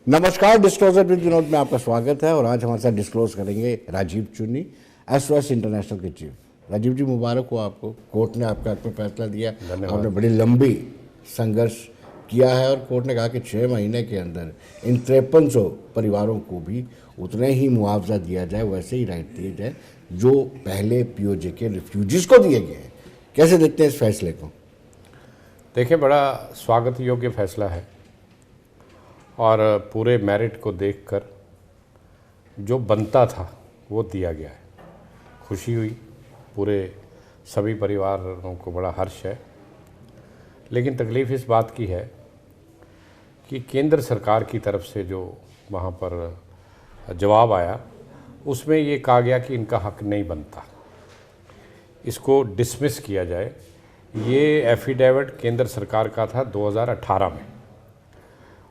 नमस्कार, disclosure with Vinod में आपका स्वागत है। और आज हमारे साथ डिस्क्लोज करेंगे राजीव चुन्नी, एसओएस इंटरनेशनल के चीफ। राजीव जी, मुबारक हो आपको। कोर्ट ने आपके हक में फैसला दिया। आपने बड़ी लंबी संघर्ष किया है और कोर्ट ने कहा कि 6 महीने के अंदर इन 5300 परिवारों को भी उतने ही मुआवजा दिया जाए, वैसे ही राइट दिए जाए जो पहले पीओजे के रिफ्यूजीज को दिए गए हैं। कैसे देखते हैं इस फैसले को? देखिए, बड़ा स्वागत योग्य फैसला है और पूरे मेरिट को देखकर जो बनता था वो दिया गया है। खुशी हुई, पूरे सभी परिवारों को बड़ा हर्ष है। लेकिन तकलीफ़ इस बात की है कि केंद्र सरकार की तरफ से जो वहाँ पर जवाब आया उसमें ये कहा गया कि इनका हक नहीं बनता, इसको डिसमिस किया जाए। ये एफिडेविट केंद्र सरकार का था 2018 में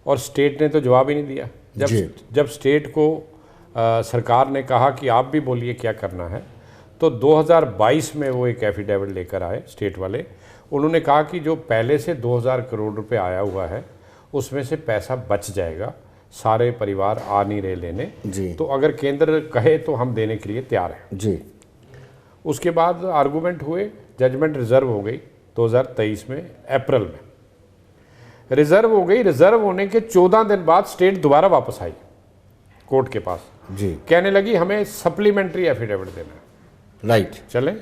और स्टेट ने तो जवाब ही नहीं दिया। जब स्टेट को सरकार ने कहा कि आप भी बोलिए क्या करना है, तो 2022 में वो एक एफिडेविट लेकर आए स्टेट वाले। उन्होंने कहा कि जो पहले से 2000 करोड़ रुपए आया हुआ है उसमें से पैसा बच जाएगा, सारे परिवार आ नहीं रहे लेने जी। तो अगर केंद्र कहे तो हम देने के लिए तैयार हैं जी। उसके बाद आर्गूमेंट हुए, जजमेंट रिजर्व हो गई 2023 में अप्रैल में रिजर्व हो गई। रिजर्व होने के 14 दिन बाद स्टेट दोबारा वापस आई कोर्ट के पास जी। कहने लगी हमें सप्लीमेंट्री एफिडेविट देना है। राइट। चले,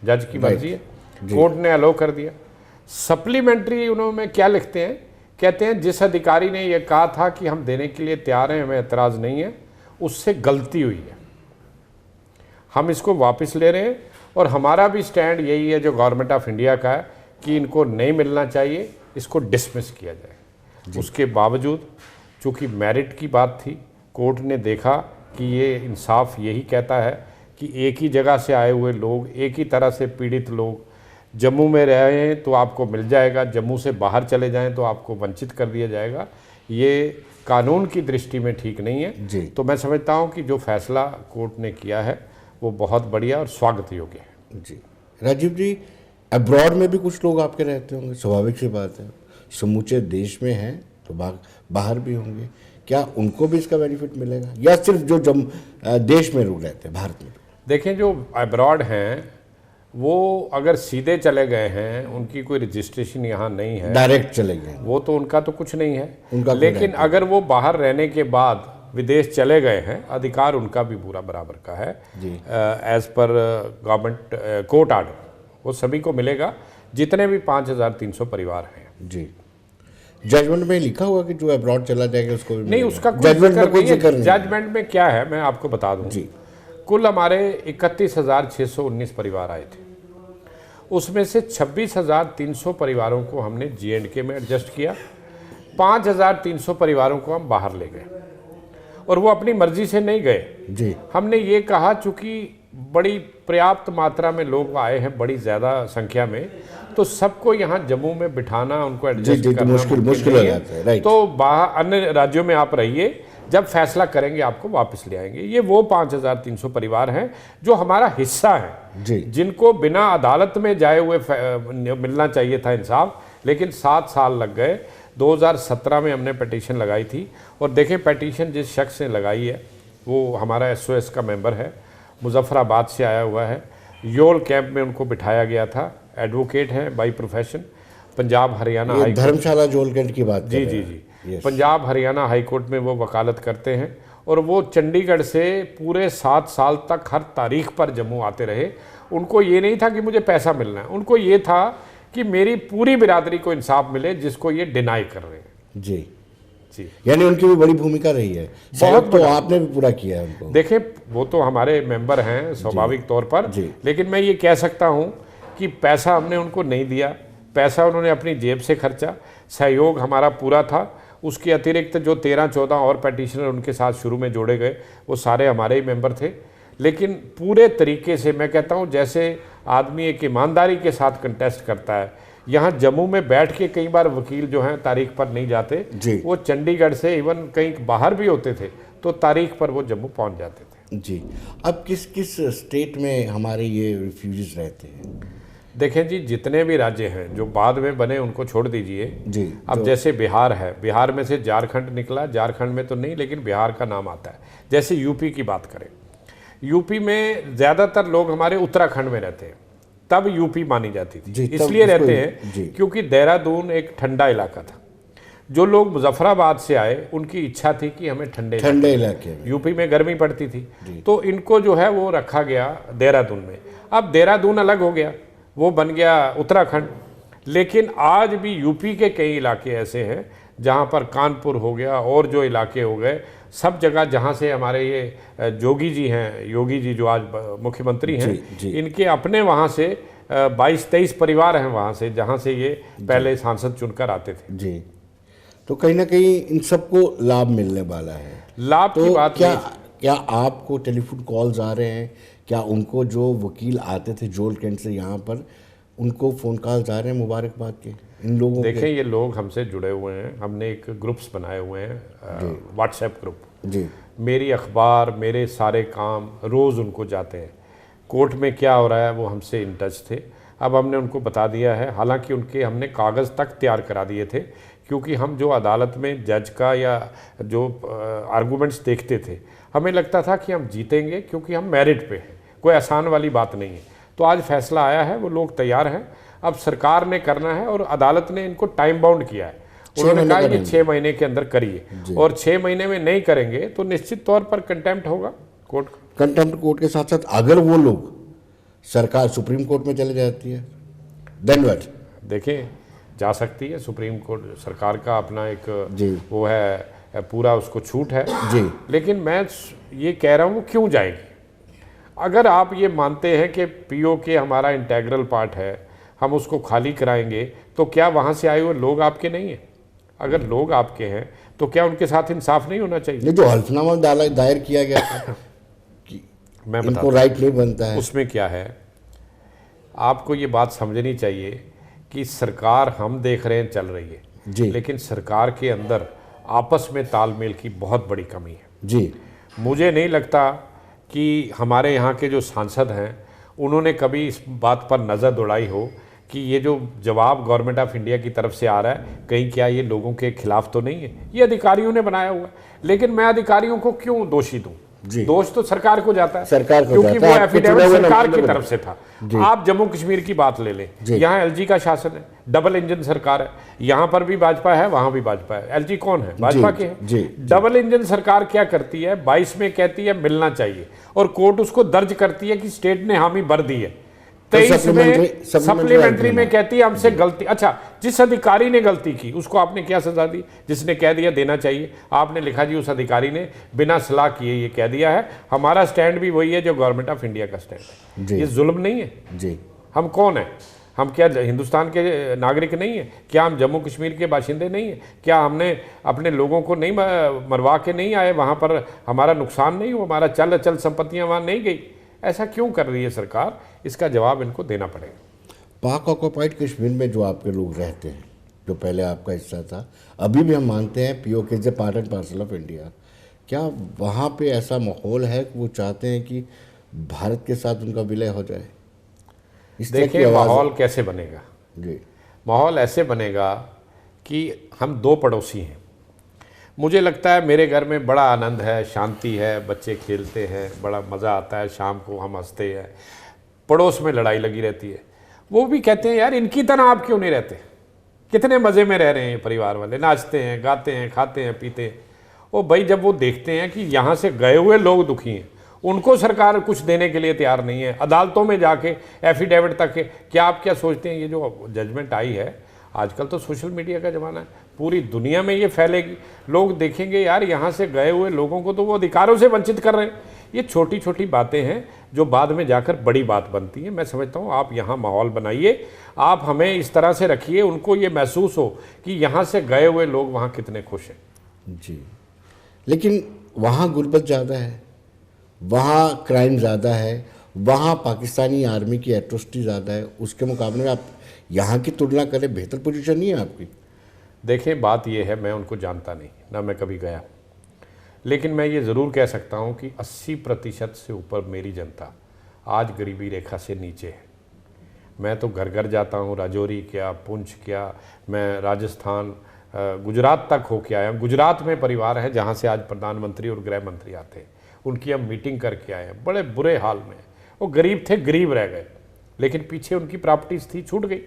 जज की मर्जी है, कोर्ट ने अलो कर दिया। सप्लीमेंट्री उन्होंने क्या लिखते हैं, कहते हैं जिस अधिकारी ने यह कहा था कि हम देने के लिए तैयार हैं, हमें एतराज़ नहीं है, उससे गलती हुई है, हम इसको वापस ले रहे हैं और हमारा भी स्टैंड यही है जो गवर्नमेंट ऑफ इंडिया का है कि इनको नहीं मिलना चाहिए, इसको डिसमिस किया जाए। उसके बावजूद चूँकि मेरिट की बात थी, कोर्ट ने देखा कि ये इंसाफ यही कहता है कि एक ही जगह से आए हुए लोग, एक ही तरह से पीड़ित लोग जम्मू में रहे हैं तो आपको मिल जाएगा, जम्मू से बाहर चले जाएं तो आपको वंचित कर दिया जाएगा। ये कानून की दृष्टि में ठीक नहीं है जी। तो मैं समझता हूँ कि जो फैसला कोर्ट ने किया है वो बहुत बढ़िया और स्वागत योग्य है। जी। राजीव जी, अब्रॉड में भी कुछ लोग आपके रहते होंगे, स्वाभाविक सी बात है। समूचे देश में हैं तो बाहर भी होंगे, क्या उनको भी इसका बेनिफिट मिलेगा या सिर्फ जो देश में लोग रहते हैं, भारत में? देखें, जो अब्रॉड हैं वो अगर सीधे चले गए हैं, उनकी कोई रजिस्ट्रेशन यहाँ नहीं है, डायरेक्ट चले गए, वो तो उनका तो कुछ नहीं है। उनका लेकिन अगर वो बाहर रहने के बाद विदेश चले गए हैं, अधिकार उनका भी पूरा बराबर का है as per government court order, वो सभी को मिलेगा जितने भी 5300 परिवार हैं। जी। जजमेंट में लिखा हुआ कि जो अब्रॉड चला जाएगा उसको भी नहीं, उसका कोई जिक्र नहीं है। जजमेंट में क्या है मैं आपको बता दूं जी। कुल हमारे 31,619 परिवार आए थे, उसमें से 26,300 परिवारों को हमने J&K में एडजस्ट किया, 5,300 परिवारों को हम बाहर ले गए और वो अपनी मर्जी से नहीं गए जी। हमने ये कहा चूँकि बड़ी पर्याप्त मात्रा में लोग आए हैं, बड़ी ज़्यादा संख्या में, तो सबको यहाँ जम्मू में बिठाना, उनको एडजस्ट करना मुश्किल हो जाता है। तो बाहर अन्य राज्यों में आप रहिए, जब फैसला करेंगे आपको वापस ले आएंगे। ये वो 5,300 परिवार हैं जो हमारा हिस्सा है जी, जिनको बिना अदालत में जाए हुए मिलना चाहिए था इंसाफ, लेकिन 7 साल लग गए। 2017 में हमने पटिशन लगाई थी और देखें पटिशन जिस शख्स ने लगाई है वो हमारा एसओएस का मेंबर है, मुजफ्फराबाद से आया हुआ है। योल कैंप में उनको बिठाया गया था, एडवोकेट हैं by profession, Punjab Haryana high Dharamshala जोल कैंप की बात जी जी जी पंजाब हरियाणा हाई कोर्ट में वो वकालत करते हैं और वो चंडीगढ़ से पूरे 7 साल तक हर तारीख पर जम्मू आते रहे। उनको ये नहीं था कि मुझे पैसा मिलना है, उनको ये था कि मेरी पूरी बिरादरी को इंसाफ मिले जिसको ये डिनाई कर रहे हैं जी जी। यानी उनकी भी बड़ी भूमिका रही है, बहुत तो आपने भी पूरा किया है उनको। देखें, वो तो हमारे मेंबर हैं स्वाभाविक तौर पर, लेकिन मैं ये कह सकता हूँ कि पैसा हमने उनको नहीं दिया, पैसा उन्होंने अपनी जेब से खर्चा, सहयोग हमारा पूरा था। उसके अतिरिक्त जो 13-14 और पैटिशनर उनके साथ शुरू में जोड़े गए वो सारे हमारे ही मेंबर थे। लेकिन पूरे तरीके से मैं कहता हूँ जैसे आदमी एक ईमानदारी के साथ कंटेस्ट करता है। यहाँ जम्मू में बैठ के कई बार वकील जो हैं तारीख पर नहीं जाते, वो चंडीगढ़ से इवन कहीं बाहर भी होते थे तो तारीख पर वो जम्मू पहुँच जाते थे जी। अब किस किस स्टेट में हमारे ये रिफ्यूजीज रहते हैं? देखें जी, जितने भी राज्य हैं जो बाद में बने उनको छोड़ दीजिए जी। अब जैसे बिहार है, बिहार में से झारखंड निकला, झारखंड में तो नहीं लेकिन बिहार का नाम आता है। जैसे यूपी की बात करें, यूपी में ज़्यादातर लोग हमारे उत्तराखंड में रहते हैं, तब यूपी मानी जाती थी। इसलिए रहते हैं क्योंकि देहरादून एक ठंडा इलाका था। जो लोग मुजफ्फराबाद से आए उनकी इच्छा थी कि हमें ठंडे इलाके में, यूपी में गर्मी पड़ती थी, तो इनको जो है वो रखा गया देहरादून में। अब देहरादून अलग हो गया, वो बन गया उत्तराखंड। लेकिन आज भी यूपी के कई इलाके ऐसे हैं जहाँ पर कानपुर हो गया और जो इलाके हो गए, सब जगह जहाँ से हमारे ये जोगी जी हैं, योगी जी जो आज मुख्यमंत्री हैं, इनके अपने वहाँ से 22-23 परिवार हैं वहाँ से, जहाँ से ये पहले सांसद चुनकर आते थे जी। तो कहीं ना कहीं इन सबको लाभ मिलने वाला है। लाभ की बात क्या आपको टेलीफोन कॉल्स आ रहे हैं? क्या उनको जो वकील आते थे जोल कैंट से यहाँ पर, उनको फ़ोन कॉल्स आ रहे हैं मुबारकबाद के इन लोगों के? देखें, ये लोग हमसे जुड़े हुए हैं, हमने एक ग्रुप्स बनाए हुए हैं, व्हाट्सएप ग्रुप जी। मेरी अखबार, मेरे सारे काम रोज़ उनको जाते हैं। कोर्ट में क्या हो रहा है वो हमसे इन टच थे। अब हमने उनको बता दिया है, हालांकि उनके हमने कागज़ तक तैयार करा दिए थे, क्योंकि हम जो अदालत में जज का या जो आर्गूमेंट्स देखते थे, हमें लगता था कि हम जीतेंगे, क्योंकि हम मेरिट पे हैं, कोई आसान वाली बात नहीं है। तो आज फैसला आया है, वो लोग तैयार हैं, अब सरकार ने करना है और अदालत ने इनको टाइम बाउंड किया है। उन्होंने कहा कि 6 महीने के अंदर करिए, और 6 महीने में नहीं करेंगे तो निश्चित तौर पर कंटेम्प्ट होगा कोर्ट। कंटेम्प्ट कोर्ट के साथ साथ अगर वो लोग सरकार सुप्रीम कोर्ट में चले जाती है, देन व्हाट? देखें, जा सकती है सुप्रीम कोर्ट, सरकार का अपना एक वो है, पूरा उसको छूट है जी। लेकिन मैं ये कह रहा हूँ क्यों जाएगी? अगर आप ये मानते हैं कि पीओके हमारा इंटेग्रल पार्ट है, हम उसको खाली कराएंगे, तो क्या वहाँ से आए हुए लोग आपके नहीं हैं? अगर लोग आपके हैं तो क्या उनके साथ इंसाफ नहीं होना चाहिए? जो हल्फनामा दायर किया गया था कि मैं इनको राइट नहीं बनता है, उसमें क्या है? आपको ये बात समझनी चाहिए कि सरकार हम देख रहे हैं चल रही है जी, लेकिन सरकार के अंदर आपस में तालमेल की बहुत बड़ी कमी है जी। मुझे नहीं लगता कि हमारे यहाँ के जो सांसद हैं उन्होंने कभी इस बात पर नज़र दौड़ाई हो कि ये जो जवाब गवर्नमेंट ऑफ इंडिया की तरफ से आ रहा है, कहीं क्या ये लोगों के खिलाफ तो नहीं है? ये अधिकारियों ने बनाया हुआ। लेकिन मैं अधिकारियों को क्यों दोषी दूं? दोष तो सरकार को जाता है, सरकार को, क्योंकि वो एफिडेविट सरकार की तरफ से था। आप जम्मू कश्मीर की बात ले लें, यहाँ एलजी का शासन है, डबल इंजन सरकार है, यहाँ पर भी भाजपा है, वहां भी भाजपा है। एलजी कौन है? भाजपा के हैं। डबल इंजन सरकार क्या करती है? 22 में कहती है मिलना चाहिए, और कोर्ट उसको दर्ज करती है कि स्टेट ने हामी भर दी है। 23 में सप्लीमेंट्री में कहती है हमसे गलती। अच्छा, जिस अधिकारी ने गलती की उसको आपने क्या सजा दी? जिसने कह दिया देना चाहिए, आपने लिखा जी उस अधिकारी ने बिना सलाह किए ये कह दिया है। हमारा स्टैंड भी वही है जो गवर्नमेंट ऑफ इंडिया का स्टैंड है। ये जुल्म नहीं है जी। हम कौन है? हम क्या हिंदुस्तान के नागरिक नहीं है? क्या हम जम्मू कश्मीर के बाशिंदे नहीं है? क्या हमने अपने लोगों को नहीं मरवा के नहीं आए? वहाँ पर हमारा नुकसान नहीं हुआ? हमारा चल अचल संपत्तियाँ वहाँ नहीं गई? ऐसा क्यों कर रही है सरकार? इसका जवाब इनको देना पड़ेगा। पाक ऑक्युपाइड कश्मीर में जो आपके लोग रहते हैं, जो पहले आपका हिस्सा था, अभी भी हम मानते हैं PoK is a part and parcel of India. क्या वहाँ पे ऐसा माहौल है कि वो चाहते हैं कि भारत के साथ उनका विलय हो जाए? देखिए, माहौल कैसे बनेगा जी? माहौल ऐसे बनेगा कि हम 2 पड़ोसी हैं। मुझे लगता है मेरे घर में बड़ा आनंद है, शांति है, बच्चे खेलते हैं, बड़ा मज़ा आता है, शाम को हम हंसते हैं। पड़ोस में लड़ाई लगी रहती है। वो भी कहते हैं यार इनकी तरह आप क्यों नहीं रहते? कितने मज़े में रह रहे हैं परिवार वाले, नाचते हैं, गाते हैं, खाते हैं, पीते हैं। ओ भाई, जब वो देखते हैं कि यहाँ से गए हुए लोग दुखी हैं, उनको सरकार कुछ देने के लिए तैयार नहीं है, अदालतों में जाके एफिडेविट तक, क्या आप क्या सोचते हैं ये जो जजमेंट आई है? आजकल तो सोशल मीडिया का ज़माना है, पूरी दुनिया में ये फैलेगी। लोग देखेंगे यार यहाँ से गए हुए लोगों को तो वो अधिकारों से वंचित कर रहे हैं। ये छोटी छोटी बातें हैं जो बाद में जाकर बड़ी बात बनती हैं। मैं समझता हूँ आप यहाँ माहौल बनाइए, आप हमें इस तरह से रखिए, उनको ये महसूस हो कि यहाँ से गए हुए लोग वहाँ कितने खुश हैं जी। लेकिन वहाँ गुर्बत ज़्यादा है, वहाँ क्राइम ज़्यादा है, वहाँ पाकिस्तानी आर्मी की एट्रोसिटी ज़्यादा है। उसके मुकाबले में आप यहाँ की तुलना करें, बेहतर पोजीशन नहीं है आपकी? देखें, बात यह है, मैं उनको जानता नहीं, ना मैं कभी गया, लेकिन मैं ये ज़रूर कह सकता हूँ कि 80% से ऊपर मेरी जनता आज गरीबी रेखा से नीचे है। मैं तो घर घर जाता हूँ, राजौरी क्या, पुंछ क्या, मैं राजस्थान गुजरात तक होके आया हूँ। गुजरात में परिवार है जहाँ से आज प्रधानमंत्री और गृह मंत्री आते हैं, उनकी हम मीटिंग करके आए हैं। बड़े बुरे हाल में वो गरीब थे, गरीब रह गए, लेकिन पीछे उनकी प्रॉपर्टीज थी, छूट गई।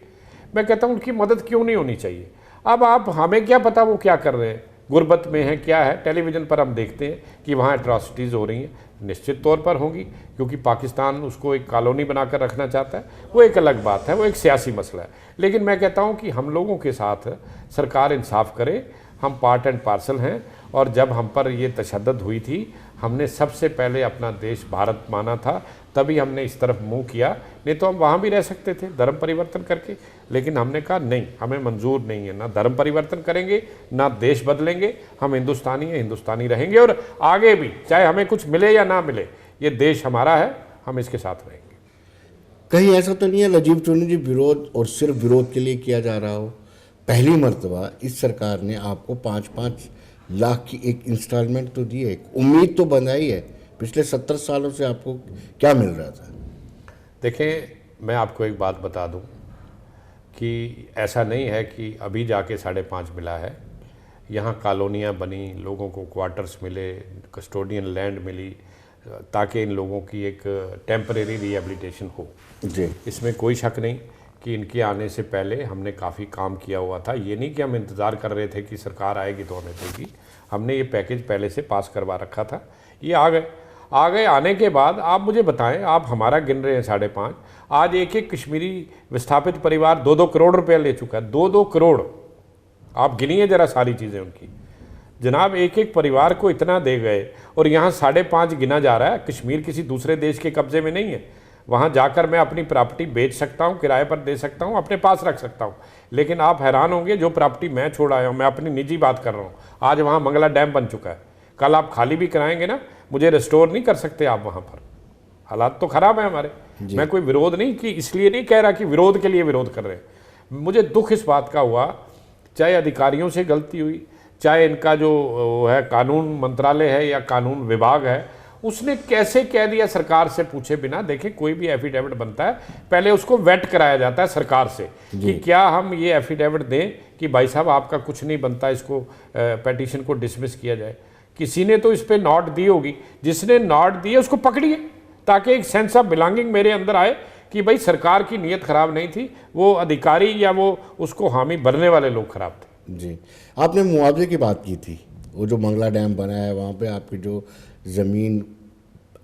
मैं कहता हूँ उनकी मदद क्यों नहीं होनी चाहिए। अब आप, हमें क्या पता वो क्या कर रहे हैं, गुर्बत में है क्या है, टेलीविज़न पर हम देखते हैं कि वहाँ एट्रॉसिटीज़ हो रही हैं, निश्चित तौर पर होंगी, क्योंकि पाकिस्तान उसको एक कॉलोनी बनाकर रखना चाहता है, वो एक अलग बात है, वो एक सियासी मसला है। लेकिन मैं कहता हूँ कि हम लोगों के साथ सरकार इंसाफ करे, हम पार्ट एंड पार्सल हैं। और जब हम पर ये तशद्दुद हुई थी, हमने सबसे पहले अपना देश भारत माना था, तभी हमने इस तरफ मुंह किया, नहीं तो हम वहाँ भी रह सकते थे धर्म परिवर्तन करके। लेकिन हमने कहा नहीं, हमें मंजूर नहीं है, ना धर्म परिवर्तन करेंगे, ना देश बदलेंगे, हम हिंदुस्तानी हैं, हिंदुस्तानी रहेंगे, और आगे भी चाहे हमें कुछ मिले या ना मिले, ये देश हमारा है, हम इसके साथ रहेंगे। कहीं ऐसा तो नहीं है राजीव चुन्नी जी विरोध और सिर्फ विरोध के लिए किया जा रहा हो? पहली मर्तबा इस सरकार ने आपको 5-5 लाख की एक इंस्टॉलमेंट तो दी है, एक उम्मीद तो बनाई है। पिछले 70 सालों से आपको क्या मिल रहा था? देखें, मैं आपको एक बात बता दूं कि ऐसा नहीं है कि अभी जाके 5.5 मिला है। यहाँ कॉलोनियाँ बनी, लोगों को क्वार्टर्स मिले, कस्टोडियन लैंड मिली, ताकि इन लोगों की एक टेम्परेरी रिहेबिलिटेशन हो। जी, इसमें कोई शक नहीं कि इनके आने से पहले हमने काफ़ी काम किया हुआ था। ये नहीं कि हम इंतज़ार कर रहे थे कि सरकार आएगी तो हमें देगी, हमने ये पैकेज पहले से पास करवा रखा था। ये आ गए। आने के बाद आप मुझे बताएं, आप हमारा गिन रहे हैं 5.5, आज एक एक कश्मीरी विस्थापित परिवार 2-2 करोड़ रुपया ले चुका है। 2-2 करोड़, आप गिनिए जरा सारी चीज़ें उनकी। जनाब, एक एक परिवार को इतना दे गए, और यहाँ 5.5 गिना जा रहा है। कश्मीर किसी दूसरे देश के कब्जे में नहीं है, वहाँ जाकर मैं अपनी प्रॉपर्टी बेच सकता हूँ, किराए पर दे सकता हूँ, अपने पास रख सकता हूँ। लेकिन आप हैरान होंगे, जो प्रॉपर्टी मैं छोड़ आया हूँ, मैं अपनी निजी बात कर रहा हूँ, आज वहाँ मंगला डैम बन चुका है। कल आप खाली भी कराएंगे ना, मुझे रिस्टोर नहीं कर सकते आप वहाँ पर। हालात तो ख़राब है हमारे। मैं कोई विरोध नहीं, कि इसलिए नहीं कह रहा कि विरोध के लिए विरोध कर रहे हैं। मुझे दुख इस बात का हुआ, चाहे अधिकारियों से गलती हुई, चाहे इनका जो है कानून मंत्रालय है या कानून विभाग है, उसने कैसे कह दिया सरकार से पूछे बिना। देखिए, कोई भी एफिडेविट बनता है, पहले उसको वेट कराया जाता है सरकार से कि क्या हम ये एफिडेविट दें कि भाई साहब आपका कुछ नहीं बनता, इसको पेटिशन को डिसमिस किया जाए। किसी ने तो इस पर नोट दी होगी, जिसने नोट दी है उसको पकड़िए, ताकि एक सेंस ऑफ बिलोंगिंग मेरे अंदर आए कि भाई सरकार की नीयत खराब नहीं थी, वो अधिकारी या वो उसको हामी भरने वाले लोग खराब थे। जी, आपने मुआवजे की बात की थी। वो जो मंगला डैम बना है, वहाँ पे आपकी जो ज़मीन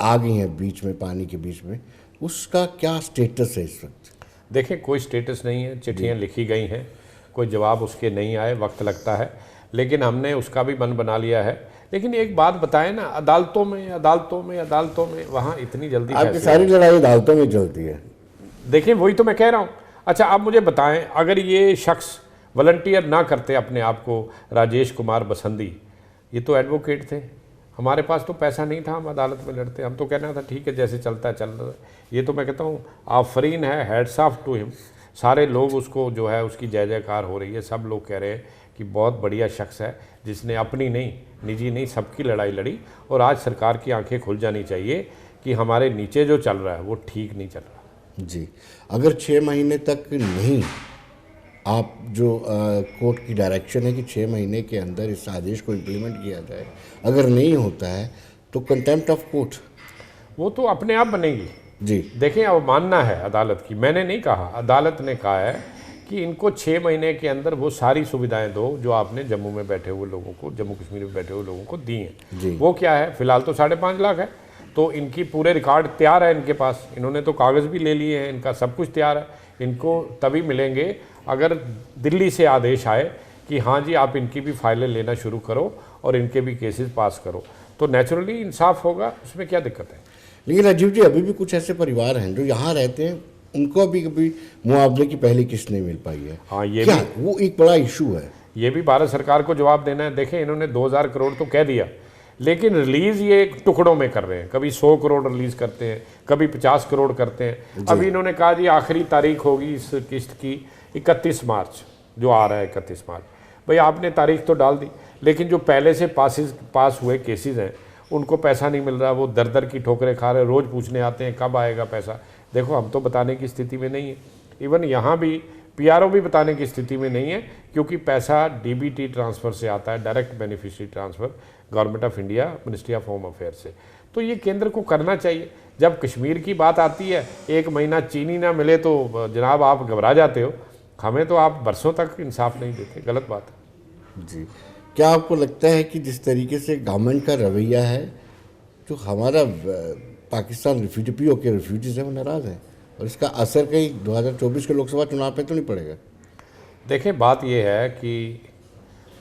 आ गई है बीच में, पानी के बीच में, उसका क्या स्टेटस है इस वक्त? देखें, कोई स्टेटस नहीं है, चिट्ठियाँ लिखी गई हैं, कोई जवाब उसके नहीं आए, वक्त लगता है, लेकिन हमने उसका भी मन बना लिया है। लेकिन एक बात बताएं ना, अदालतों में वहाँ इतनी जल्दी आपकी सारी लड़ाई अदालतों में चलती है। देखें, वही तो मैं कह रहा हूँ। अच्छा, आप मुझे बताएं, अगर ये शख्स वॉलंटियर ना करते अपने आप को, राजेश कुमार बसंती, ये तो एडवोकेट थे, हमारे पास तो पैसा नहीं था, हम अदालत में लड़ते, हम तो कहना था ठीक है जैसे चलता है चल रहा है। ये तो मैं कहता हूँ आफरीन है, हैट्स ऑफ टू हिम। सारे लोग उसको जो है, उसकी जय जयकार हो रही है, सब लोग कह रहे हैं कि बहुत बढ़िया शख्स है, जिसने अपनी नहीं, निजी नहीं, सबकी लड़ाई लड़ी। और आज सरकार की आंखें खुल जानी चाहिए कि हमारे नीचे जो चल रहा है वो ठीक नहीं चल रहा। जी, अगर 6 महीने तक नहीं, आप जो कोर्ट की डायरेक्शन है कि 6 महीने के अंदर इस आदेश को इम्प्लीमेंट किया जाए, अगर नहीं होता है तो कंटेम्प्ट ऑफ कोर्ट वो तो अपने आप बनेगी। जी, देखें, अवमानना है अदालत की, मैंने नहीं कहा, अदालत ने कहा है कि इनको 6 महीने के अंदर वो सारी सुविधाएं दो जो आपने जम्मू में बैठे हुए लोगों को, जम्मू कश्मीर में बैठे हुए लोगों को दी हैं। वो क्या है, फिलहाल तो 5.5 लाख है, तो इनकी पूरे रिकॉर्ड तैयार है इनके पास, इन्होंने तो कागज़ भी ले लिए हैं, इनका सब कुछ तैयार है। इनको तभी मिलेंगे अगर दिल्ली से आदेश आए कि हाँ जी आप इनकी भी फाइलें लेना शुरू करो और इनके भी केसेस पास करो, तो नेचुरली इंसाफ होगा, उसमें क्या दिक्कत है। लेकिन राजीव जी, अभी भी कुछ ऐसे परिवार हैं जो यहाँ रहते हैं, उनको अभी कभी मुआवजे की पहली किस्त नहीं मिल पाई है। हाँ, ये क्या भी वो एक बड़ा इशू है? ये भी भारत सरकार को जवाब देना है। देखें, इन्होंने 2000 करोड़ तो कह दिया, लेकिन रिलीज़ ये टुकड़ों में कर रहे हैं, कभी 100 करोड़ रिलीज़ करते हैं, कभी 50 करोड़ करते हैं। अभी इन्होंने कहा जी आखिरी तारीख होगी इस किस्त की 31 मार्च, जो आ रहा है 31 मार्च। भाई आपने तारीख तो डाल दी, लेकिन जो पहले से पास हुए केसेस हैं उनको पैसा नहीं मिल रहा, वो दर दर की ठोकरें खा रहे हैं, रोज़ पूछने आते हैं कब आएगा पैसा। देखो, हम तो बताने की स्थिति में नहीं है, इवन यहाँ भी पीआरओ भी बताने की स्थिति में नहीं है, क्योंकि पैसा डीबीटी ट्रांसफ़र से आता है, direct beneficiary transfer, government of India, ministry of home affair से। तो ये केंद्र को करना चाहिए। जब कश्मीर की बात आती है, 1 महीना चीनी ना मिले तो जनाब आप घबरा जाते हो, हमें तो आप बरसों तक इंसाफ नहीं देते, गलत बात है। जी, क्या आपको लगता है कि जिस तरीके से गवर्नमेंट का रवैया है, जो हमारा पाकिस्तान रिफ्यूजी के रिफ्यूजीज हैं वो नाराज़ हैं, और इसका असर कहीं 2024 के लोकसभा चुनाव पे तो नहीं पड़ेगा? देखिए, बात यह है कि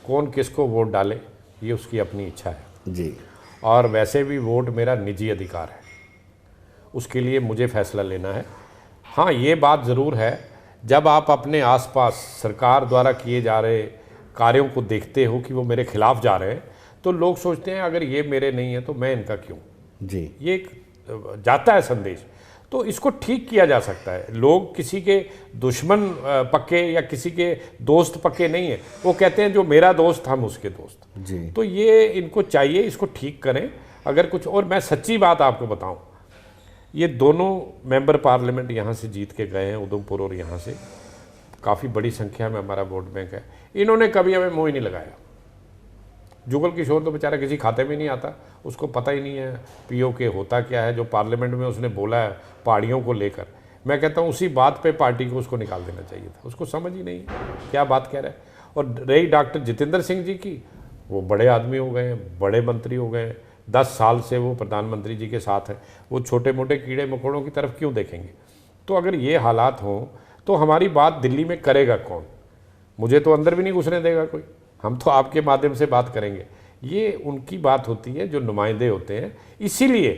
कौन किसको वोट डाले ये उसकी अपनी इच्छा है जी, और वैसे भी वोट मेरा निजी अधिकार है, उसके लिए मुझे फैसला लेना है। हाँ, ये बात ज़रूर है, जब आप अपने आसपास सरकार द्वारा किए जा रहे कार्यों को देखते हो कि वो मेरे खिलाफ जा रहे हैं, तो लोग सोचते हैं अगर ये मेरे नहीं है तो मैं इनका क्यों। जी, ये एक जाता है संदेश, तो इसको ठीक किया जा सकता है। लोग किसी के दुश्मन पक्के या किसी के दोस्त पक्के नहीं है, वो कहते हैं जो मेरा दोस्त हम उसके दोस्त। जी, तो ये इनको चाहिए, इसको ठीक करें अगर कुछ। और मैं सच्ची बात आपको बताऊं, ये दोनों मेंबर पार्लियामेंट यहाँ से जीत के गए हैं, उधमपुर और यहाँ से, काफ़ी बड़ी संख्या में हमारा वोट बैंक है। इन्होंने कभी हमें मुँह ही नहीं लगाया। जुगल किशोर तो बेचारा किसी खाते में नहीं आता, उसको पता ही नहीं है पीओके होता क्या है। जो पार्लियामेंट में उसने बोला है पहाड़ियों को लेकर, मैं कहता हूँ उसी बात पे पार्टी को उसको निकाल देना चाहिए था, उसको समझ ही नहीं क्या बात कह रहा है। और रही डॉक्टर जितेंद्र सिंह जी की, वो बड़े आदमी हो गए हैं, बड़े मंत्री हो गए हैं, 10 साल से वो प्रधानमंत्री जी के साथ है, वो छोटे मोटे कीड़े मकोड़ों की तरफ क्यों देखेंगे। तो अगर ये हालात हों तो हमारी बात दिल्ली में करेगा कौन? मुझे तो अंदर भी नहीं घुसने देगा कोई, हम तो आपके माध्यम से बात करेंगे। ये उनकी बात होती है जो नुमाइंदे होते हैं, इसीलिए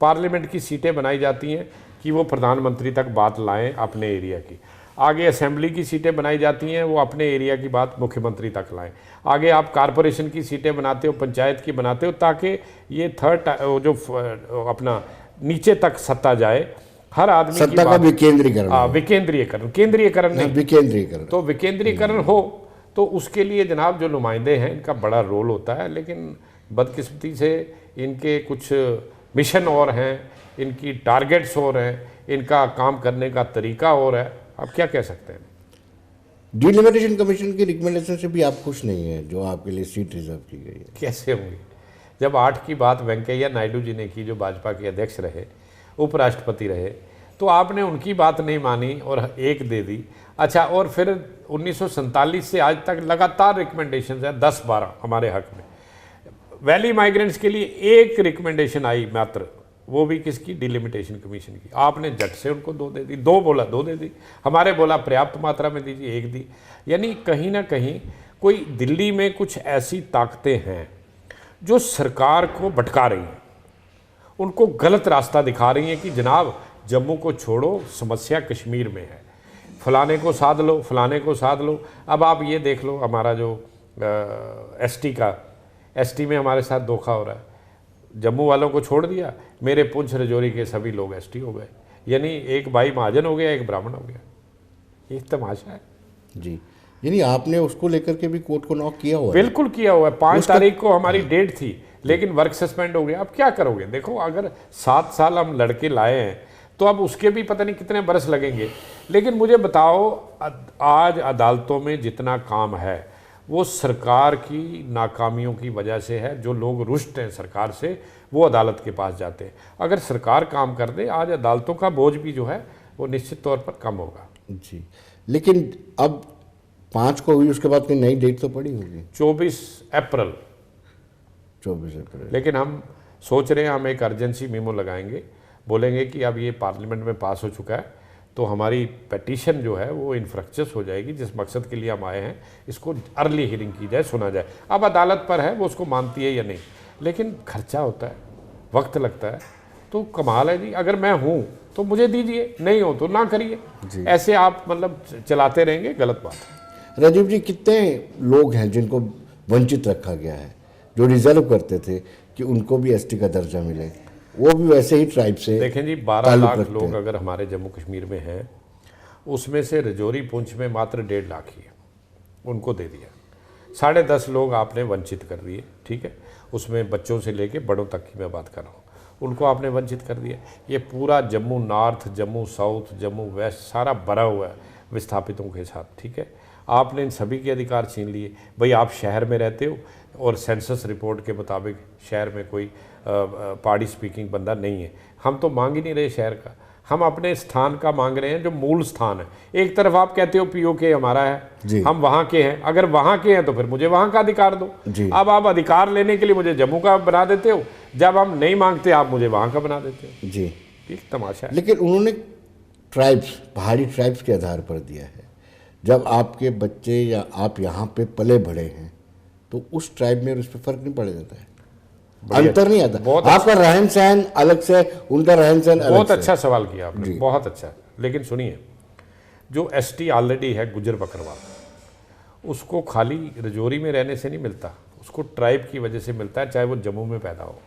पार्लियामेंट की सीटें बनाई जाती हैं कि वो प्रधानमंत्री तक बात लाएं अपने एरिया की। आगे असेंबली की सीटें बनाई जाती हैं, वो अपने एरिया की बात मुख्यमंत्री तक लाएं। आगे आप कारपोरेशन की सीटें बनाते हो, पंचायत की बनाते हो, ताकि ये थर्ड जो अपना नीचे तक सत्ता जाए, हर आदमी की सत्ता का विकेंद्रीकरण, केंद्रीयकरण नहीं, विकेंद्रीकरण। तो विकेंद्रीकरण हो तो उसके लिए जनाब जो नुमाइंदे हैं इनका बड़ा रोल होता है। लेकिन बदकिस्मती से इनके कुछ मिशन और हैं, इनकी टारगेट्स और हैं, इनका काम करने का तरीका और है, आप क्या कह सकते हैं। डिलिमिटेशन कमीशन की रिकमेंडेशन से भी आप खुश नहीं हैं जो आपके लिए सीट रिजर्व की गई है? कैसे होंगी? जब 8 की बात वेंकैया नायडू जी ने की, जो भाजपा के अध्यक्ष रहे, उपराष्ट्रपति रहे, तो आपने उनकी बात नहीं मानी और 1 दे दी। अच्छा, और फिर 1947 से आज तक लगातार रिकमेंडेशन है 10-12 हमारे हक में। वैली माइग्रेंट्स के लिए 1 रिकमेंडेशन आई मात्र, वो भी किसकी? डिलिमिटेशन कमीशन की। आपने झट से उनको 2 दे दी, 2 बोला 2 दे दी, हमारे बोला पर्याप्त मात्रा में दीजिए, 1 दी। यानी कहीं ना कहीं कोई दिल्ली में कुछ ऐसी ताकतें हैं जो सरकार को भटका रही हैं, उनको गलत रास्ता दिखा रही हैं कि जनाब जम्मू को छोड़ो, समस्या कश्मीर में है, फलाने को साध लो, फलाने को साध लो। अब आप ये देख लो, हमारा जो एसटी में हमारे साथ धोखा हो रहा है। जम्मू वालों को छोड़ दिया, मेरे पुंछ रजौरी के सभी लोग एसटी हो गए, यानी एक भाई महाजन हो गया, एक ब्राह्मण हो गया। ये तमाशा है जी। यानी आपने उसको लेकर के भी कोर्ट को नॉक किया हुआ है? बिल्कुल किया हुआ है। 5 तारीख को हमारी डेट थी, लेकिन वर्क सस्पेंड हो गया। अब क्या करोगे? देखो, अगर 7 साल हम लड़के लाए हैं तो अब उसके भी पता नहीं कितने बरस लगेंगे। लेकिन मुझे बताओ, आज अदालतों में जितना काम है वो सरकार की नाकामियों की वजह से है। जो लोग रुष्ट हैं सरकार से, वो अदालत के पास जाते हैं। अगर सरकार काम कर दे, आज अदालतों का बोझ भी जो है वो निश्चित तौर पर कम होगा। जी, लेकिन अब 5 को हुई, उसके बाद कोई नई डेट तो पड़ी होगी? 24 अप्रैल। 24 अप्रैल। लेकिन हम सोच रहे हैं, हम एक अर्जेंसी मेमो लगाएंगे, बोलेंगे कि अब ये पार्लियामेंट में पास हो चुका है, तो हमारी पेटिशन जो है वो इन्फ्रक्चस हो जाएगी। जिस मकसद के लिए हम आए हैं, इसको अर्ली हियरिंग की जाए, सुना जाए। अब अदालत पर है वो उसको मानती है या नहीं, लेकिन खर्चा होता है, वक्त लगता है। तो कमाल है जी, अगर मैं हूँ तो मुझे दीजिए, नहीं हो तो ना करिए। ऐसे आप मतलब चलाते रहेंगे, गलत बात है। राजीव जी, कितने लोग हैं जिनको वंचित रखा गया है, जो रिजर्व करते थे कि उनको भी एसटी का दर्जा मिले, वो भी वैसे ही ट्राइब से? देखें जी, 12 लाख लोग अगर हमारे जम्मू कश्मीर में हैं, उसमें से रजौरी पुंछ में मात्र 1.5 लाख ही है, उनको दे दिया। 10.5 लोग आपने वंचित कर दिए, ठीक है। उसमें बच्चों से लेके बड़ों तक की मैं बात कर रहा हूँ। उनको आपने वंचित कर दिया। ये पूरा Jammu north, Jammu south, Jammu west सारा भरा हुआ है विस्थापितों के साथ, ठीक है। आपने इन सभी के अधिकार छीन लिए। भाई आप शहर में रहते हो और सेंसस रिपोर्ट के मुताबिक शहर में कोई पहाड़ी स्पीकिंग बंदा नहीं है। हम तो मांग ही नहीं रहे शहर का, हम अपने स्थान का मांग रहे हैं जो मूल स्थान है। एक तरफ आप कहते हो पीओके हमारा है, हम वहाँ के हैं, अगर वहाँ के हैं तो फिर मुझे वहाँ का अधिकार दो। अब आप अधिकार लेने के लिए मुझे जम्मू का बना देते हो, जब हम नहीं मांगते आप मुझे वहाँ का बना देते हो। जी, ठीक तमाशा है। लेकिन उन्होंने ट्राइब्स, पहाड़ी ट्राइब्स के आधार पर दिया है। जब आपके बच्चे या आप यहाँ पे पले बढ़े हैं तो उस ट्राइब में और उस पर फर्क नहीं पड़ जाता है, अंतर नहीं आता। आपका रहन सहन अलग से, उनका रहन सहन अलग से। बहुत अच्छा सवाल किया आपने, बहुत अच्छा। लेकिन सुनिए, जो एसटी ऑलरेडी है गुजर बकरवाल, उसको खाली रजौरी में रहने से नहीं मिलता, उसको ट्राइब की वजह से मिलता है, चाहे वो जम्मू में पैदा हो।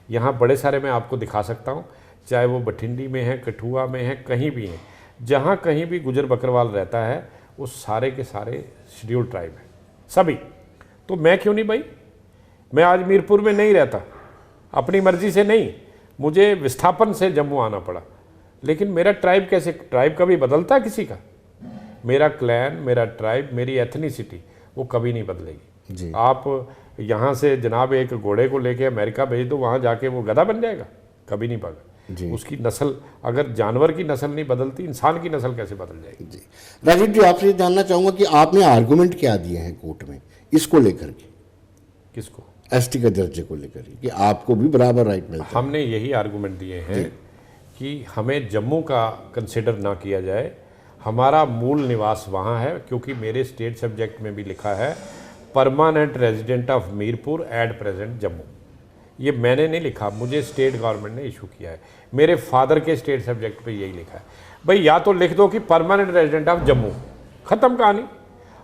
यहाँ बड़े सारे मैं आपको दिखा सकता हूँ, चाहे वो बठिंडी में है, कठुआ में है, कहीं भी है, जहाँ कहीं भी गुजर बकरवाल रहता है वो सारे के सारे शेड्यूल ट्राइब है सभी। तो मैं क्यों नहीं भाई, मैं आज मीरपुर में नहीं रहता, अपनी मर्जी से नहीं, मुझे विस्थापन से जम्मू आना पड़ा। लेकिन मेरा ट्राइब कैसे, ट्राइब कभी बदलता है किसी का? मेरा क्लैन, मेरा ट्राइब, मेरी एथनिसिटी वो कभी नहीं बदलेगी जी। आप यहाँ से जनाब एक घोड़े को लेके अमेरिका भेज दो, वहाँ जाके वो गधा बन जाएगा? कभी नहीं बनेगा। उसकी नस्ल, अगर जानवर की नस्ल नहीं बदलती, इंसान की नस्ल कैसे बदल जाएगी? जी राजीव जी, आपसे जानना चाहूँगा कि आपने आर्गूमेंट क्या दिए हैं कोर्ट में इसको लेकर के? किसको? एसटी के दर्जे को लेकर कि आपको भी बराबर राइट मिलता है। हमने यही आर्गूमेंट दिए हैं कि हमें जम्मू का कंसिडर ना किया जाए, हमारा मूल निवास वहाँ है, क्योंकि मेरे स्टेट सब्जेक्ट में भी लिखा है permanent resident of Mirpur at present Jammu. ये मैंने नहीं लिखा, मुझे स्टेट गवर्नमेंट ने इशू किया है, मेरे फादर के स्टेट सब्जेक्ट पे यही लिखा है। भाई या तो लिख दो कि परमानेंट रेजिडेंट ऑफ जम्मू, ख़त्म कहानी।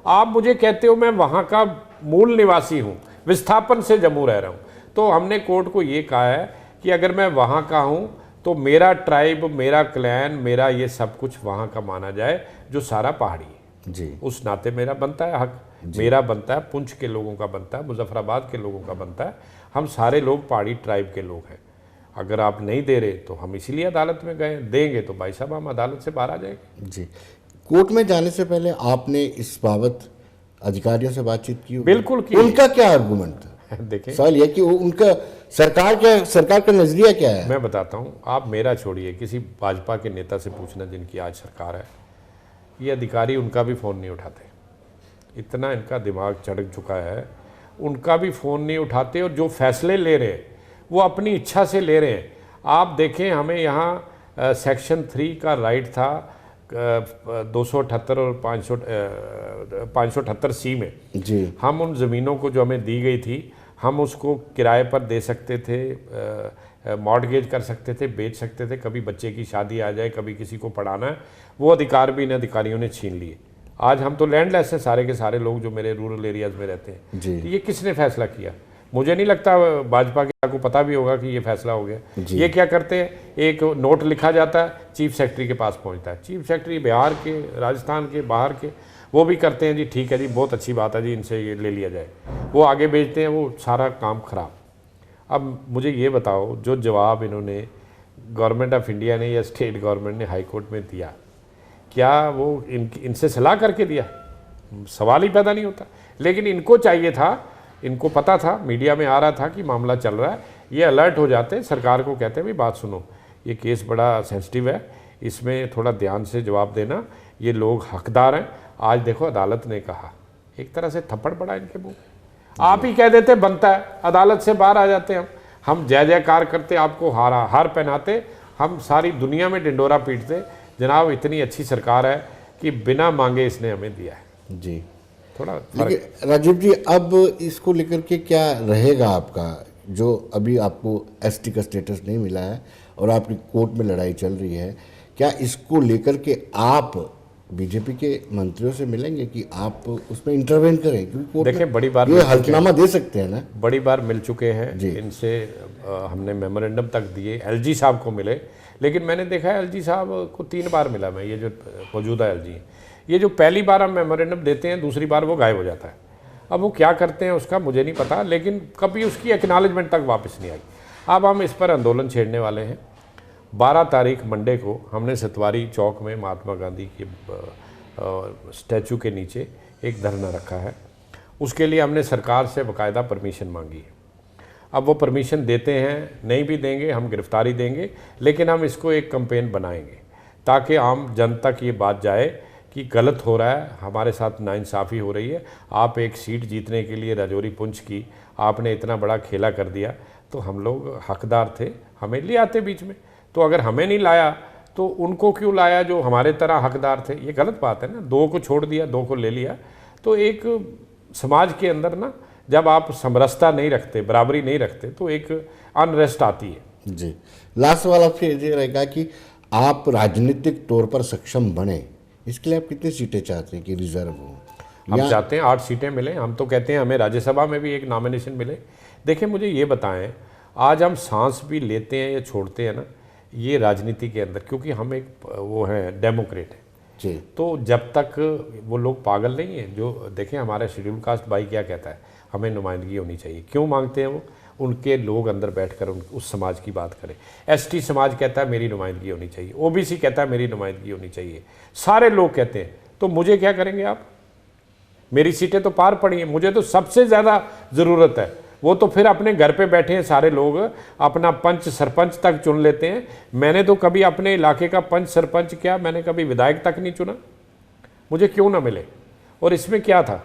आप मुझे कहते हो मैं वहाँ का मूल निवासी हूँ, विस्थापन से जम्मू रह रहा हूँ, तो हमने कोर्ट को ये कहा है कि अगर मैं वहाँ का हूँ तो मेरा ट्राइब, मेरा क्लैन, मेरा ये सब कुछ वहाँ का माना जाए, जो सारा पहाड़ी है जी। उस नाते मेरा बनता है हक, मेरा बनता है, पुंछ के लोगों का बनता है, मुजफ्फराबाद के लोगों का बनता है, हम सारे लोग पहाड़ी ट्राइब के लोग हैं। अगर आप नहीं दे रहे तो हम इसीलिए अदालत में गए, देंगे तो भाई साहब हम अदालत से बाहर आ जाएंगे। जी, कोर्ट में जाने से पहले आपने इस बाबत अधिकारियों से बातचीत की? बिल्कुल की। उनका क्या आर्गूमेंट था? देखें, सवाल यह कि उनका सरकार का नजरिया क्या है? मैं बताता हूँ, आप मेरा छोड़िए, किसी भाजपा के नेता से पूछना जिनकी आज सरकार है, ये अधिकारी उनका भी फ़ोन नहीं उठाते, इतना इनका दिमाग चढ़ चुका है, उनका भी फ़ोन नहीं उठाते, और जो फैसले ले रहे हैं वो अपनी इच्छा से ले रहे हैं। आप देखें, हमें यहाँ सेक्शन 3 का राइट था 278 और 578 सी में जी। हम उन ज़मीनों को जो हमें दी गई थी, हम उसको किराए पर दे सकते थे, मॉर्टगेज कर सकते थे, बेच सकते थे, कभी बच्चे की शादी आ जाए, कभी किसी को पढ़ाना है, वो अधिकार भी इन अधिकारियों ने छीन लिए। आज हम तो लैंडलेस हैं सारे के सारे लोग जो मेरे रूरल एरियाज़ में रहते हैं। तो ये किसने फैसला किया? मुझे नहीं लगता भाजपा के को पता भी होगा कि ये फैसला हो गया। ये क्या करते हैं, एक नोट लिखा जाता है, चीफ सेक्रेटरी के पास पहुंचता है, चीफ सेक्रेटरी बिहार के, राजस्थान के, बाहर के, वो भी करते हैं जी ठीक है जी, बहुत अच्छी बात है जी, इनसे ये ले लिया जाए, वो आगे भेजते हैं, वो सारा काम खराब। अब मुझे ये बताओ, जो जवाब इन्होंने गवर्नमेंट ऑफ इंडिया ने या स्टेट गवर्नमेंट ने हाई कोर्ट में दिया, क्या वो इनसे सलाह करके दिया? सवाल ही पैदा नहीं होता। लेकिन इनको चाहिए था, इनको पता था, मीडिया में आ रहा था कि मामला चल रहा है, ये अलर्ट हो जाते, सरकार को कहते हैं भाई बात सुनो, ये केस बड़ा सेंसिटिव है, इसमें थोड़ा ध्यान से जवाब देना, ये लोग हकदार हैं। आज देखो अदालत ने कहा, एक तरह से थप्पड़ पड़ा इनके मुंह। आप ही कह देते बनता है, अदालत से बाहर आ जाते हम जय जयकार करते, आपको हार पहनाते, हम सारी दुनिया में डिंडोरा पीटते, जनाब इतनी अच्छी सरकार है कि बिना मांगे इसने हमें दिया है। जी, थोड़ा लेकिन राजीव जी, अब इसको लेकर के क्या रहेगा आपका, जो अभी आपको एसटी का स्टेटस नहीं मिला है और आपकी कोर्ट में लड़ाई चल रही है, क्या इसको लेकर के आप बीजेपी के मंत्रियों से मिलेंगे कि आप उसमें इंटरवेन करें? क्योंकि कोर्ट देखिए, बड़ी बार ये हल्फनामा दे सकते हैं ना, बड़ी बार मिल चुके हैं इनसे, हमने मेमोरेंडम तक दिए, एलजी साहब को मिले, लेकिन मैंने देखा है एलजी साहब को 3 बार मिला मैं, ये जो मौजूदा एलजी है, ये जो पहली बार हम मेमोरेंडम देते हैं, दूसरी बार वो गायब हो जाता है। अब वो क्या करते हैं उसका मुझे नहीं पता, लेकिन कभी उसकी एक्नॉलेजमेंट तक वापस नहीं आई। अब हम इस पर आंदोलन छेड़ने वाले हैं। 12 तारीख मंडे को हमने सतवारी चौक में महात्मा गांधी के स्टैचू के नीचे एक धरना रखा है। उसके लिए हमने सरकार से बाकायदा परमिशन मांगी है। अब वो परमिशन देते हैं, नहीं भी देंगे, हम गिरफ्तारी देंगे, लेकिन हम इसको एक कैंपेन बनाएंगे ताकि आम जनता की ये बात जाए कि गलत हो रहा है, हमारे साथ नाइंसाफ़ी हो रही है। आप एक सीट जीतने के लिए राजौरी पुंछ की आपने इतना बड़ा खेला कर दिया, तो हम लोग हकदार थे, हमें ले आते बीच में। तो अगर हमें नहीं लाया तो उनको क्यों लाया जो हमारे तरह हकदार थे? ये गलत बात है ना। 2 को छोड़ दिया, 2 को ले लिया। तो एक समाज के अंदर ना जब आप समरसता नहीं रखते, बराबरी नहीं रखते, तो एक अनरेस्ट आती है। जी, लास्ट सवाल आपसे ये रहेगा कि आप राजनीतिक तौर पर सक्षम बने, इसके लिए आप कितनी सीटें चाहते हैं कि रिजर्व हो? हम चाहते हैं 8 सीटें मिलें। हम तो कहते हैं हमें राज्यसभा में भी एक नॉमिनेशन मिले। देखिए, मुझे ये बताएं, आज हम सांस भी लेते हैं या छोड़ते हैं ना, ये राजनीति के अंदर, क्योंकि हम एक वो हैं डेमोक्रेट हैं जी। तो जब तक वो लोग पागल नहीं हैं जो देखें, हमारा शेड्यूल कास्ट भाई क्या कहता है, हमें नुमाइंदगी होनी चाहिए। क्यों मांगते हैं वो? उनके लोग अंदर बैठकर उस समाज की बात करें। एसटी समाज कहता है मेरी नुमाइंदगी होनी चाहिए, ओबीसी कहता है मेरी नुमाइंदगी होनी चाहिए, सारे लोग कहते हैं। तो मुझे क्या करेंगे आप? मेरी सीटें तो पार पड़ी हैं, मुझे तो सबसे ज़्यादा ज़रूरत है। वो तो फिर अपने घर पे बैठे हैं सारे लोग, अपना पंच सरपंच तक चुन लेते हैं। मैंने तो कभी अपने इलाके का पंच सरपंच क्या, मैंने कभी विधायक तक नहीं चुना। मुझे क्यों ना मिले? और इसमें क्या था?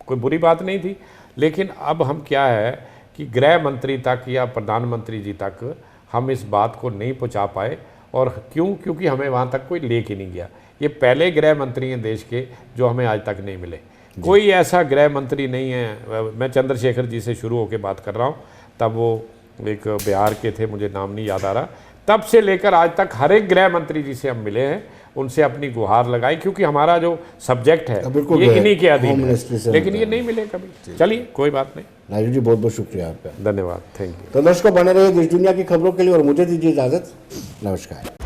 कोई बुरी बात नहीं थी। लेकिन अब हम क्या है कि गृह मंत्री तक या प्रधानमंत्री जी तक हम इस बात को नहीं पहुंचा पाए। और क्यों? क्योंकि हमें वहां तक कोई लेके नहीं गया। ये पहले गृह मंत्री हैं देश के जो हमें आज तक नहीं मिले। कोई ऐसा गृह मंत्री नहीं है। मैं चंद्रशेखर जी से शुरू होकर बात कर रहा हूँ, तब वो एक बिहार के थे, मुझे नाम नहीं याद आ रहा। तब से लेकर आज तक हर एक गृह मंत्री जी से हम मिले हैं, उनसे अपनी गुहार लगाई, क्योंकि हमारा जो सब्जेक्ट है ये इन्हीं के अधीन है। लेकिन ये नहीं मिले कभी। चलिए, कोई बात नहीं। राजीव जी, बहुत बहुत शुक्रिया आपका। धन्यवाद, थैंक यू। तो दर्शकों, बने रहिए देश दुनिया की खबरों के लिए और मुझे दीजिए इजाज़त। नमस्कार।